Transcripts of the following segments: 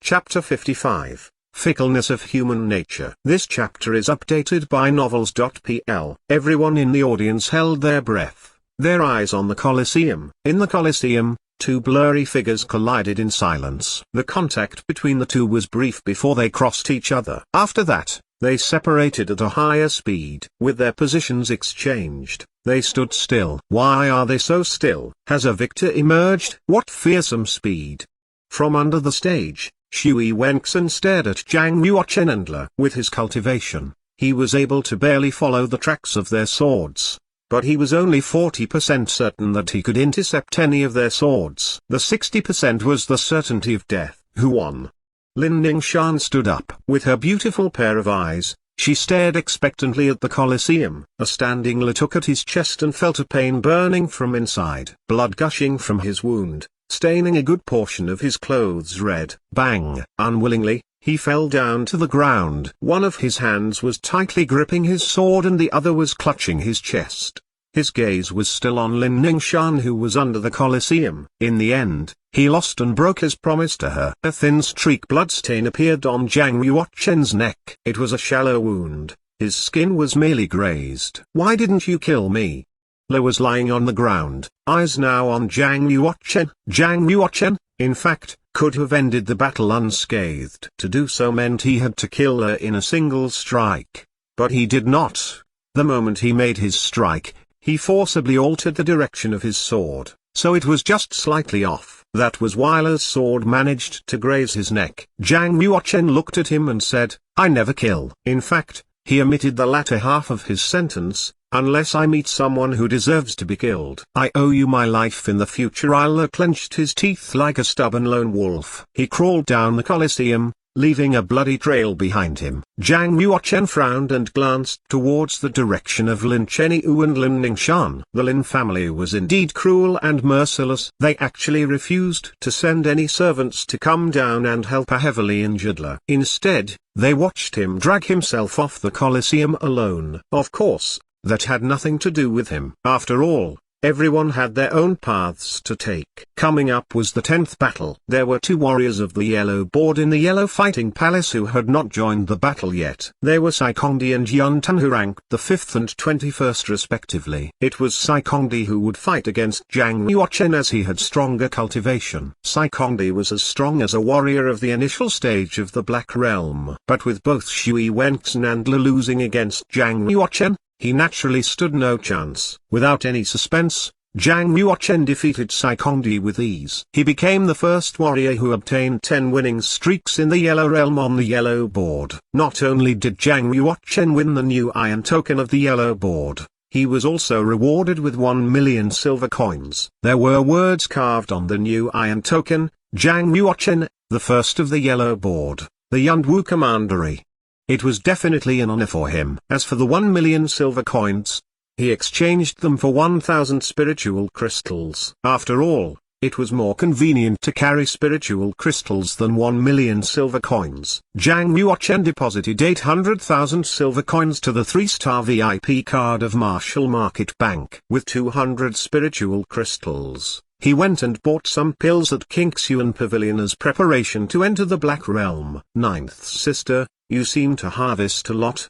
Chapter 55, Fickleness of Human Nature. This chapter is updated by novels.pl. Everyone in the audience held their breath, their eyes on the Colosseum. In the Colosseum, two blurry figures collided in silence. The contact between the two was brief before they crossed each other. After that, they separated at a higher speed. With their positions exchanged, they stood still. Why are they so still? Has a victor emerged? What fearsome speed! From under the stage, Shui Wenxin stared at Zhang Yuochen and Le. With his cultivation, he was able to barely follow the tracks of their swords. But he was only 40% certain that he could intercept any of their swords. The 60% was the certainty of death. Who won? Lin Ningshan stood up. With her beautiful pair of eyes, she stared expectantly at the Colosseum. A standing Le took at his chest and felt a pain burning from inside. Blood gushing from his wound, staining a good portion of his clothes red. Bang! Unwillingly, he fell down to the ground. One of his hands was tightly gripping his sword and the other was clutching his chest. His gaze was still on Lin Ningshan, who was under the Colosseum. In the end, he lost and broke his promise to her. A thin streak bloodstain appeared on Zhang Yuochen's neck. It was a shallow wound. His skin was merely grazed. "Why didn't you kill me?" Le was lying on the ground, eyes now on Zhang Yuochen. Zhang Yuochen, in fact, could have ended the battle unscathed. To do so meant he had to kill her in a single strike. But he did not. The moment he made his strike, he forcibly altered the direction of his sword, so it was just slightly off. That was why Le's sword managed to graze his neck. Zhang Yuochen looked at him and said, "I never kill." In fact, he omitted the latter half of his sentence, "unless I meet someone who deserves to be killed. I owe you my life in the future." Le clenched his teeth like a stubborn lone wolf. He crawled down the Colosseum, leaving a bloody trail behind him. Zhang Yuochen frowned and glanced towards the direction of Lin Chenyu and Lin Ningshan. The Lin family was indeed cruel and merciless. They actually refused to send any servants to come down and help a heavily injured Le. Instead, they watched him drag himself off the Colosseum alone. Of course, that had nothing to do with him. After all, everyone had their own paths to take. Coming up was the 10th battle. There were two warriors of the yellow board in the yellow fighting palace who had not joined the battle yet. They were Saikongdi and Yuntan, who ranked the 5th and 21st respectively. It was Saikongdi who would fight against Zhang Yuochen as he had stronger cultivation. Saikongdi was as strong as a warrior of the initial stage of the Black Realm. But with both Shui Wenxin and Le losing against Zhang Yuochen, he naturally stood no chance. Without any suspense, Zhang Yuochen defeated Saikongdi with ease. He became the first warrior who obtained 10 winning streaks in the Yellow Realm on the yellow board. Not only did Zhang Yuochen win the new iron token of the yellow board, he was also rewarded with 1 million silver coins. There were words carved on the new iron token, "Zhang Yuochen, the first of the yellow board, the Yunwu Commandery." It was definitely an honor for him. As for the 1 million silver coins, he exchanged them for 1,000 spiritual crystals. After all, it was more convenient to carry spiritual crystals than 1 million silver coins. Zhang Yuochen deposited 800,000 silver coins to the 3-star VIP card of Marshall Market Bank. With 200 spiritual crystals, he went and bought some pills at Qingxuan Pavilion as preparation to enter the Black Realm. "Ninth sister, you seem to harvest a lot."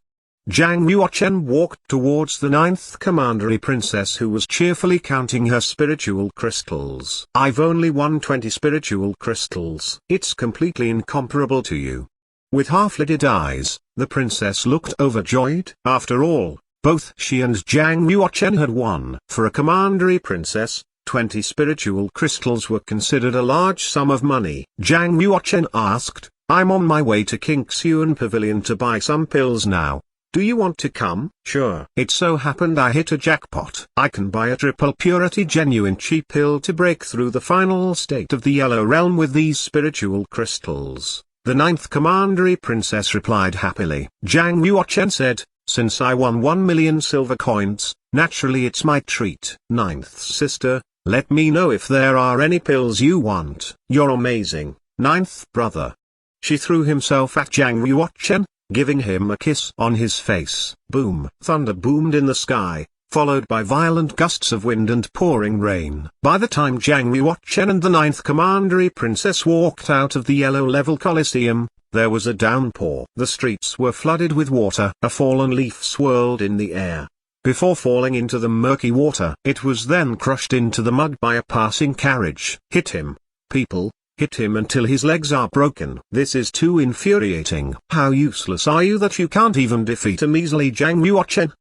Zhang Yuochen walked towards the 9th commandery princess, who was cheerfully counting her spiritual crystals. "I've only won 20 spiritual crystals." "It's completely incomparable to you." With half-lidded eyes, the princess looked overjoyed. After all, both she and Zhang Yuochen had won. For a commandery princess, 20 spiritual crystals were considered a large sum of money. Zhang Yuochen asked, "I'm on my way to Qingxuan Pavilion to buy some pills now. Do you want to come?" "Sure." "It so happened I hit a jackpot. I can buy a triple purity genuine cheap pill to break through the final state of the Yellow Realm with these spiritual crystals." The 9th commandery princess replied happily. Zhang Yuochen said, "Since I won 1 million silver coins, naturally it's my treat." "Ninth sister, let me know if there are any pills you want." "You're amazing, ninth brother." She threw himself at Zhang Yuochen, giving him a kiss on his face. Boom! Thunder boomed in the sky, followed by violent gusts of wind and pouring rain. By the time Zhang Yuochen and the 9th Commandery Princess walked out of the Yellow Level Coliseum, there was a downpour. The streets were flooded with water. A fallen leaf swirled in the air before falling into the murky water. It was then crushed into the mud by a passing carriage. Hit him, people. Hit him until his legs are broken. This is too infuriating. How useless are you that you can't even defeat a measly Zhang Yuochen?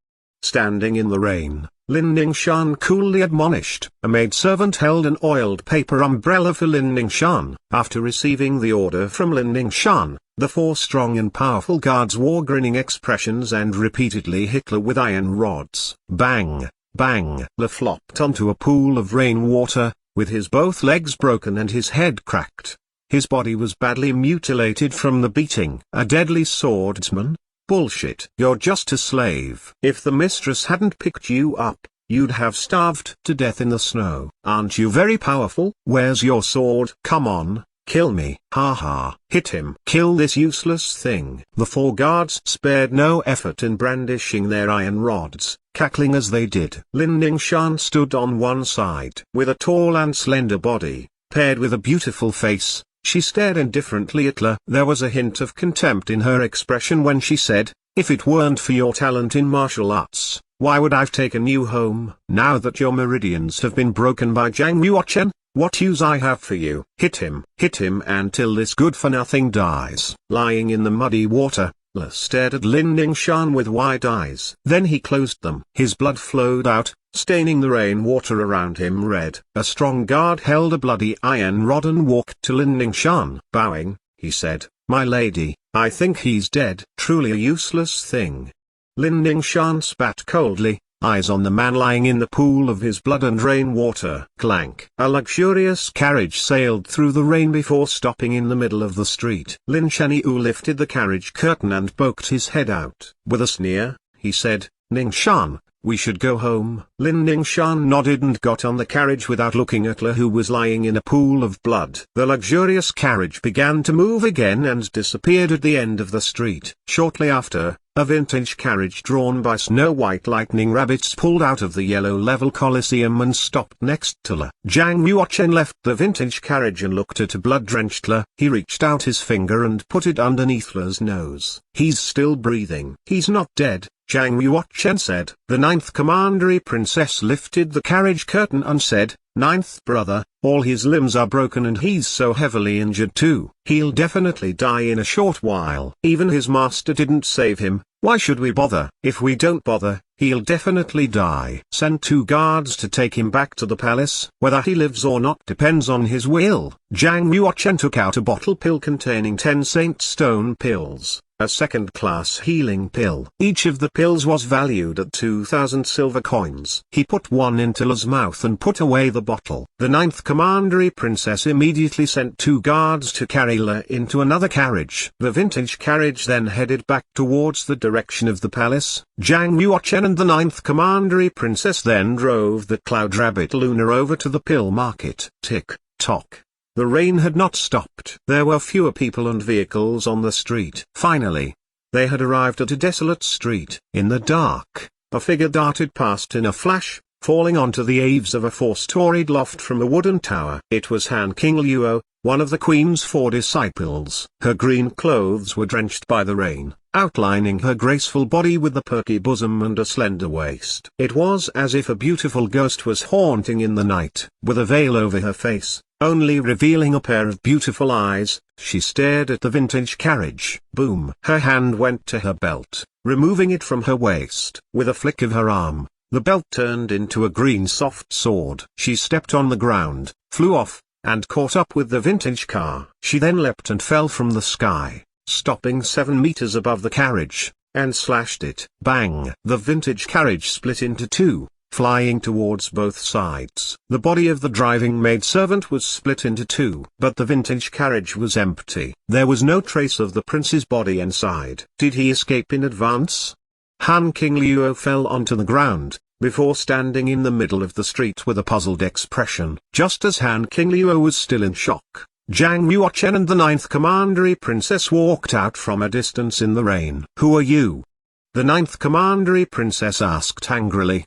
Standing in the rain, Lin Ningshan coolly admonished. A maidservant held an oiled paper umbrella for Lin Ningshan. After receiving the order from Lin Ningshan, the 4 strong and powerful guards wore grinning expressions and repeatedly hit Le with iron rods. Bang, bang. Le flopped onto a pool of rainwater, with his both legs broken and his head cracked. His body was badly mutilated from the beating. A deadly swordsman? Bullshit. You're just a slave. If the mistress hadn't picked you up, you'd have starved to death in the snow. Aren't you very powerful? Where's your sword? Come on, kill me. Ha ha. Hit him. Kill this useless thing. The 4 guards spared no effort in brandishing their iron rods, cackling as they did. Lin Ningshan stood on one side. With a tall and slender body, paired with a beautiful face, she stared indifferently at Le. There was a hint of contempt in her expression when she said, "If it weren't for your talent in martial arts, why would I've taken you home? Now that your meridians have been broken by Zhang Yuochen, what use I have for you? Hit him until this good-for-nothing dies." Lying in the muddy water, Le stared at Lin Ningshan with wide eyes. Then he closed them. His blood flowed out, staining the rainwater around him red. A strong guard held a bloody iron rod and walked to Lin Ningshan. Bowing, he said, "My lady, I think he's dead." Truly a useless thing. Lin Ningshan spat coldly, eyes on the man lying in the pool of his blood and rainwater. Clank. A luxurious carriage sailed through the rain before stopping in the middle of the street. Lin Cheniu lifted the carriage curtain and poked his head out. With a sneer, he said, "Ningshan, we should go home." Lin Ningshan nodded and got on the carriage without looking at Le, who was lying in a pool of blood. The luxurious carriage began to move again and disappeared at the end of the street. Shortly after, a vintage carriage drawn by snow-white lightning rabbits pulled out of the Yellow Level Coliseum and stopped next to Le. Zhang Yuochen left the vintage carriage and looked at a blood-drenched Le. He reached out his finger and put it underneath Le's nose. "He's still breathing. He's not dead," Zhang Yuochen said. The 9th Commandery Princess lifted the carriage curtain and said, "9th brother, all his limbs are broken and he's so heavily injured too. He'll definitely die in a short while. Even his master didn't save him. Why should we bother? If we don't bother, he'll definitely die. Send 2 guards to take him back to the palace. Whether he lives or not depends on his will." Zhang Yuochen took out a bottle pill containing 10 Saint Stone pills, a second-class healing pill. Each of the pills was valued at 2,000 silver coins. He put one into Le's mouth and put away the bottle. The 9th Commandery Princess immediately sent 2 guards to carry Le into another carriage. The vintage carriage then headed back towards the direction of the palace. Zhang Yuochen and the 9th Commandery Princess then drove the Cloud Rabbit Lunar over to the pill market. Tick-tock. The rain had not stopped. There were fewer people and vehicles on the street. Finally, they had arrived at a desolate street. In the dark, a figure darted past in a flash, falling onto the eaves of a 4-storied loft from a wooden tower. It was Han Qingluo, one of the Queen's 4 disciples. Her green clothes were drenched by the rain, outlining her graceful body with the perky bosom and a slender waist. It was as if a beautiful ghost was haunting in the night. With a veil over her face, only revealing a pair of beautiful eyes, she stared at the vintage carriage. Boom! Her hand went to her belt, removing it from her waist. With a flick of her arm, the belt turned into a green soft sword. She stepped on the ground, flew off, and caught up with the vintage car. She then leapt and fell from the sky, stopping 7 meters above the carriage, and slashed it. Bang! The vintage carriage split into 2, flying towards both sides. The body of the driving maidservant was split into 2, but the vintage carriage was empty. There was no trace of the prince's body inside. Did he escape in advance? Han Qingluo fell onto the ground, before standing in the middle of the street with a puzzled expression. Just as Han Qingluo was still in shock, Zhang Yuochen and the 9th Commandery Princess walked out from a distance in the rain. "Who are you?" the ninth commandery princess asked angrily.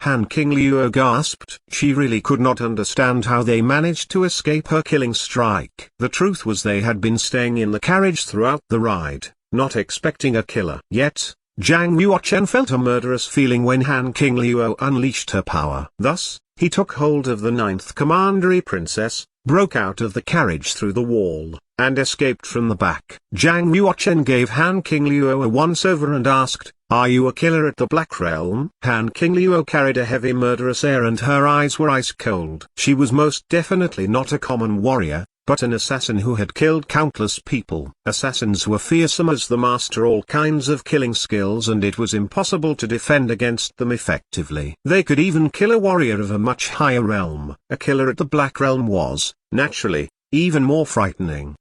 Han King Luo gasped. She really could not understand how they managed to escape her killing strike. The truth was they had been staying in the carriage throughout the ride, not expecting a killer. Yet, Zhang Yuochen felt a murderous feeling when Han King Luo unleashed her power. Thus, he took hold of the ninth commandery princess, broke out of the carriage through the wall, and escaped from the back. Zhang Yuochen gave Han King Luo a once-over and asked, "Are you a killer at the Black Realm?" Han King Luo carried a heavy murderous air and her eyes were ice cold. She was most definitely not a common warrior, but an assassin who had killed countless people. Assassins were fearsome as they master all kinds of killing skills, and it was impossible to defend against them effectively. They could even kill a warrior of a much higher realm. A killer at the Black Realm was, naturally, even more frightening.